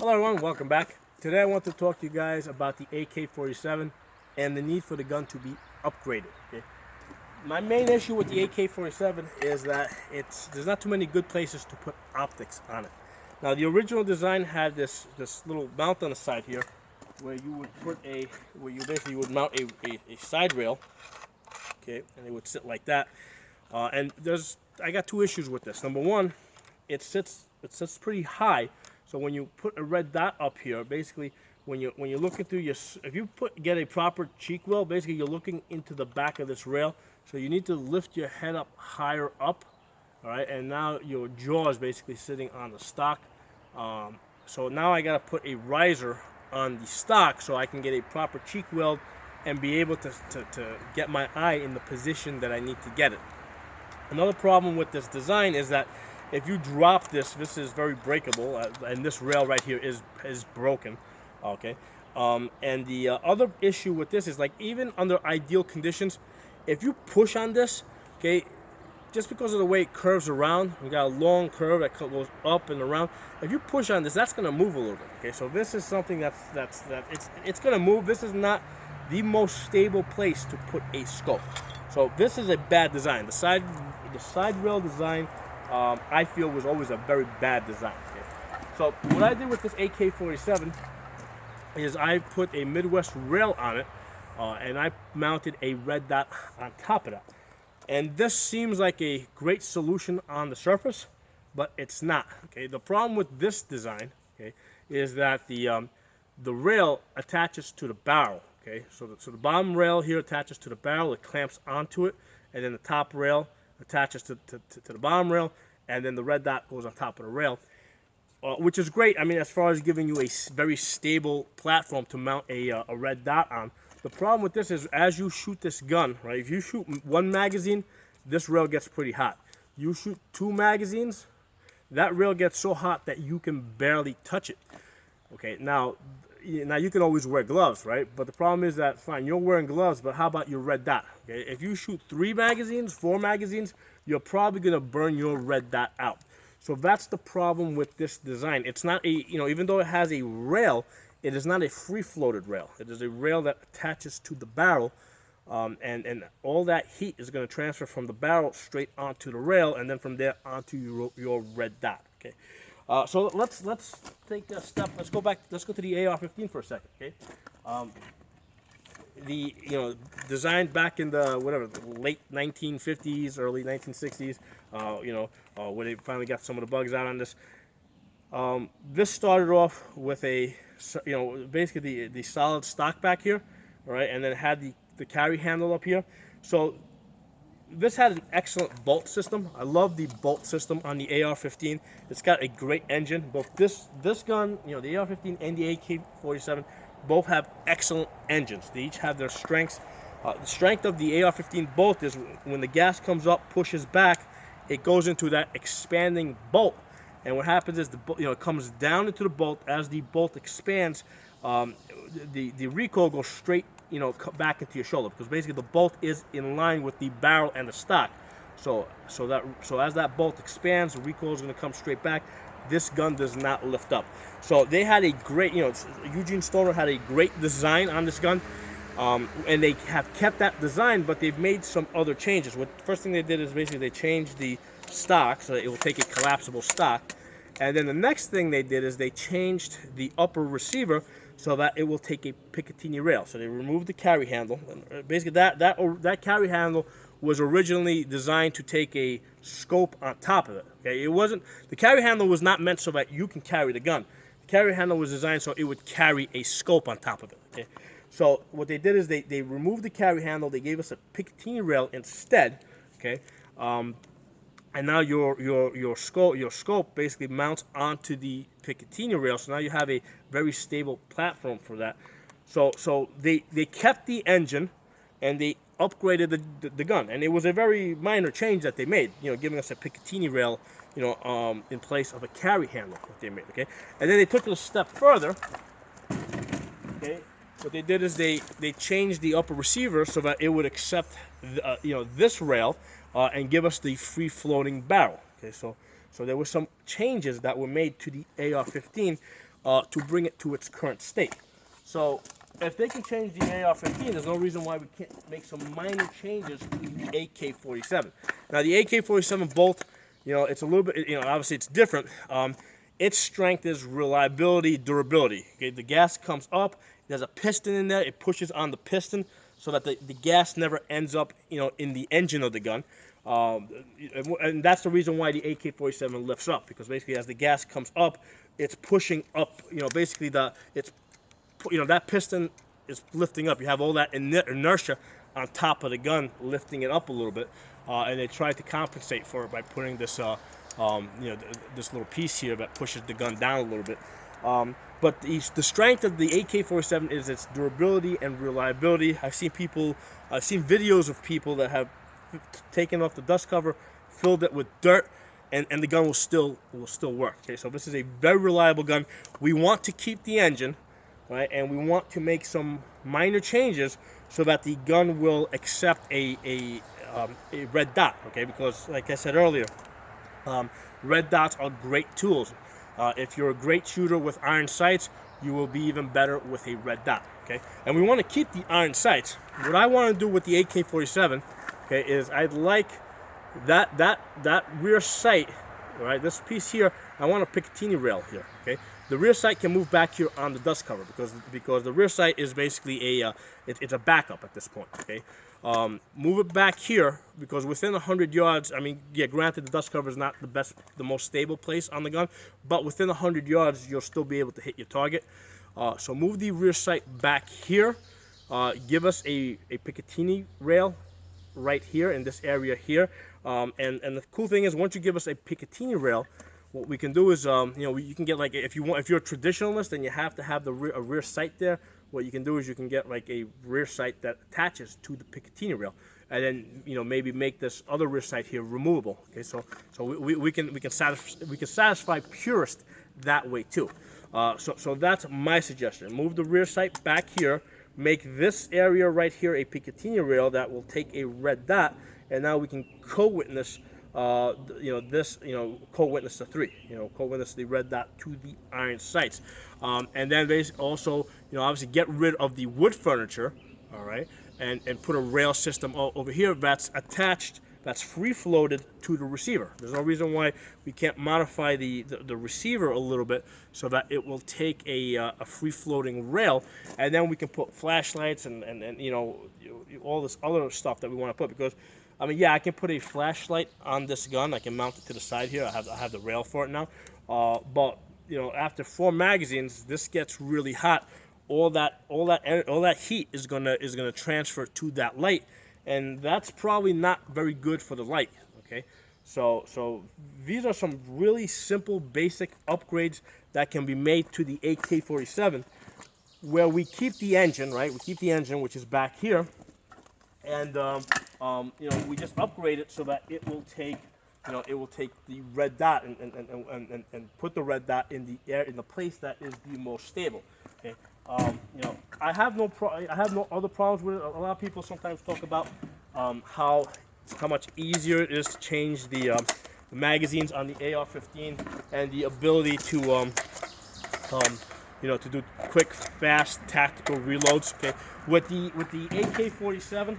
Hello everyone, welcome back. Today I want to talk to you guys about the AK-47 and the need for the gun to be upgraded. Okay? My main issue with the AK-47 is that there's not too many good places to put optics on it. Now the original design had this little mount on the side here where you would put where you basically would mount a side rail, okay, and it would sit like that. I got two issues with this. Number one, it sits pretty high. So when you put a red dot up here, basically when you're looking through if you get a proper cheek well, basically you're looking into the back of this rail. So you need to lift your head up higher up, all right? And now your jaw is basically sitting on the stock. So now I gotta put a riser on the stock so I can get a proper cheek weld and be able to get my eye in the position that I need to get it. Another problem with this design is that if you drop this is very breakable, and this rail right here is broken, okay? And the other issue with this is, like, even under ideal conditions, if you push on this, okay, just because of the way it curves around, we got a long curve that goes up and around. If you push on this, that's going to move a little bit, okay? So this is something it's going to move. This is not the most stable place to put a scope. So this is a bad design. The side rail design, I feel, was always a very bad design. Okay? So what I did with this AK-47 is I put a Midwest rail on it, and I mounted a red dot on top of that. And this seems like a great solution on the surface, but it's not. Okay, the problem with this design, okay, is that the rail attaches to the barrel. Okay, so the bottom rail here attaches to the barrel, it clamps onto it, and then the top rail attaches to the bottom rail, and then the red dot goes on top of the rail, which is great. I mean, as far as giving you a very stable platform to mount a red dot on. The problem with this is, as you shoot this gun, right, if you shoot one magazine, this rail gets pretty hot. You shoot two magazines, that rail gets so hot that you can barely touch it. Okay, now you can always wear gloves, right? But the problem is that, fine, you're wearing gloves, but how about your red dot? Okay, if you shoot 3 magazines, 4 magazines, you're probably gonna burn your red dot out. So that's the problem with this design. It's not even though it has a rail, it is not a free-floated rail. It is a rail that attaches to the barrel, and all that heat is gonna transfer from the barrel straight onto the rail, and then from there onto your red dot. Okay. So let's take a step. Let's go to the AR-15 for a second. Okay, designed back in the late 1950s, early 1960s. When they finally got some of the bugs out on this. This started off with basically the solid stock back here, all right, and then it had the carry handle up here. So this had an excellent bolt system. I love the bolt system on the AR-15. It's got a great engine. Both this gun, the AR-15 and the AK-47, both have excellent engines. They each have their strengths. The strength of the AR-15 bolt is when the gas comes up, pushes back, it goes into that expanding bolt. And what happens is it comes down into the bolt. As the bolt expands, the recoil goes straight back into your shoulder, because basically the bolt is in line with the barrel and the stock. So as that bolt expands, the recoil is going to come straight back. This gun does not lift up. So they had a great, Eugene Stoner had a great design on this gun, and they have kept that design, but they've made some other changes. The first thing they did is basically they changed the stock so that it will take a collapsible stock, and then the next thing they did is they changed the upper receiver so that it will take a Picatinny rail. So they removed the carry handle, and basically that carry handle was originally designed to take a scope on top of it. Okay, the carry handle was not meant so that you can carry the gun. The carry handle was designed so it would carry a scope on top of it. Okay, so what they did is they removed the carry handle. They gave us a Picatinny rail instead. Okay, and now your scope basically mounts onto the Picatinny rail. So now you have a very stable platform for that. So they kept the engine, and they upgraded the gun, and it was a very minor change that they made, giving us a Picatinny rail, in place of a carry handle that they made. Okay, and then they took it a step further. Okay, what they did is they changed the upper receiver so that it would accept this rail, and give us the free-floating barrel. Okay, so there were some changes that were made to the AR-15, to bring it to its current state. So if they can change the AR-15, there's no reason why we can't make some minor changes to the AK-47. Now the AK-47 bolt, it's a little bit, obviously it's different. Its strength is reliability, durability. Okay, the gas comes up, there's a piston in there, it pushes on the piston so that the gas never ends up, in the engine of the gun. And that's the reason why the AK-47 lifts up, because basically as the gas comes up, it's pushing up, basically that piston is lifting up. You have all that inertia on top of the gun lifting it up a little bit, and they try to compensate for it by putting this this little piece here that pushes the gun down a little bit. But the strength of the AK-47 is its durability and reliability. I've seen videos of people that have taken off the dust cover, filled it with dirt, and the gun will still work. Okay, so this is a very reliable gun. We want to keep the engine, right, and we want to make some minor changes so that the gun will accept a red dot. Okay, because like I said earlier, red dots are great tools. If you're a great shooter with iron sights, you will be even better with a red dot. Okay, and we want to keep the iron sights. What I want to do with the AK-47, okay, is I'd like that rear sight, right? This piece here, I want a Picatinny rail here. Okay, the rear sight can move back here on the dust cover because the rear sight is basically it's a backup at this point. Okay, move it back here because within 100 yards, I mean, yeah, granted the dust cover is not the most stable place on the gun, but within 100 yards you'll still be able to hit your target. So move the rear sight back here. Give us a Picatinny rail right here in this area here, and the cool thing is once you give us a Picatinny rail, what we can do is you can get like if you're a traditionalist and you have to have a rear sight there, what you can do is you can get like a rear sight that attaches to the Picatinny rail, and then maybe make this other rear sight here removable. Okay, so we can satisfy purists that way too. So that's my suggestion. Move the rear sight back here. Make this area right here a Picatinny rail that will take a red dot, and now we can co-witness, co-witness the three, co-witness the red dot to the iron sights, and then also, obviously get rid of the wood furniture, all right, and put a rail system over here that's attached, that's free-floated to the receiver. There's no reason why we can't modify the receiver a little bit so that it will take a free-floating rail, and then we can put flashlights and all this other stuff that we want to put. Because, I mean, yeah, I can put a flashlight on this gun. I can mount it to the side here. I have the rail for it now. But after 4 magazines, this gets really hot. All that heat is gonna transfer to that light, and that's probably not very good for the light. Okay, so these are some really simple basic upgrades that can be made to the AK-47, where we keep the engine, right? We keep the engine, which is back here, and we just upgrade it so that it will take the red dot and put the red dot in the place that is the most stable. Okay. I have no other problems with it. A lot of people sometimes talk about how much easier it is to change the magazines on the AR-15 and the ability to to do quick, fast, tactical reloads. Okay, with the AK-47,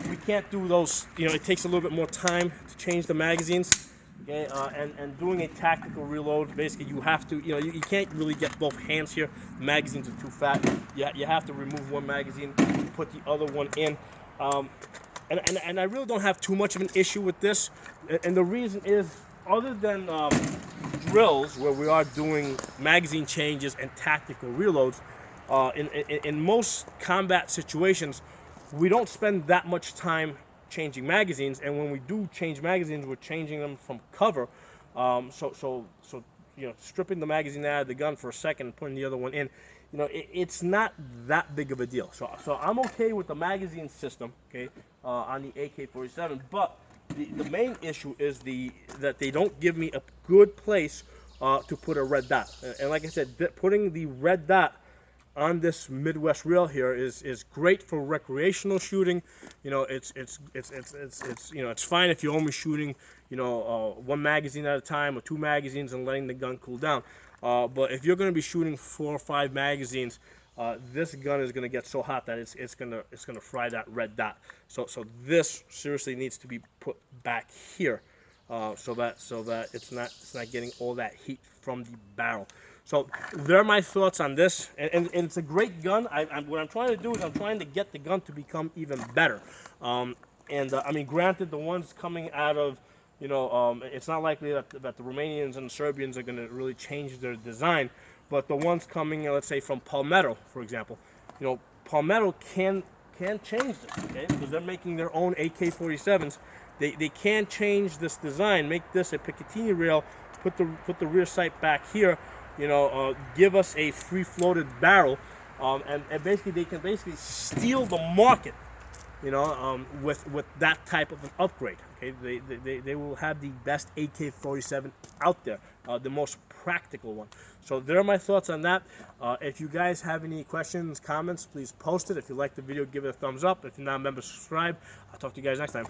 we can't do those. It takes a little bit more time to change the magazines. Okay, and doing a tactical reload, basically you have to, you can't really get both hands here. The magazines are too fat. You have to remove one magazine, put the other one in. And I really don't have too much of an issue with this. And the reason is, other than drills where we are doing magazine changes and tactical reloads, in most combat situations, we don't spend that much time changing magazines, and when we do change magazines, we're changing them from cover. So stripping the magazine out of the gun for a second and putting the other one in, it's not that big of a deal. So I'm okay with the magazine system, okay, on the AK-47. But the main issue is that they don't give me a good place to put a red dot. And like I said, putting the red dot on this Midwest reel here is great for recreational shooting. You know, it's you know, it's fine if you're only shooting, you know, one magazine at a time or 2 magazines and letting the gun cool down. But if you're going to be shooting 4 or 5 magazines, this gun is going to get so hot that it's gonna fry that red dot. So this seriously needs to be put back here, so that it's not getting all that heat from the barrel. So there are my thoughts on this, and it's a great gun. What I'm trying to do is I'm trying to get the gun to become even better. I mean, granted, the ones coming out of, you know, it's not likely that the Romanians and the Serbians are going to really change their design, but the ones coming, let's say, from Palmetto, for example, you know, Palmetto can change this, okay, because they're making their own AK-47s. They can change this design, make this a Picatinny rail, put the rear sight back here, you know, give us a free-floated barrel, and basically they can basically steal the market, you know, with that type of an upgrade. Okay, they will have the best AK-47 out there, the most practical one. So there are my thoughts on that. If you guys have any questions, comments, please post it. If you like the video, give it a thumbs up. If you're not a member, subscribe. I'll talk to you guys next time.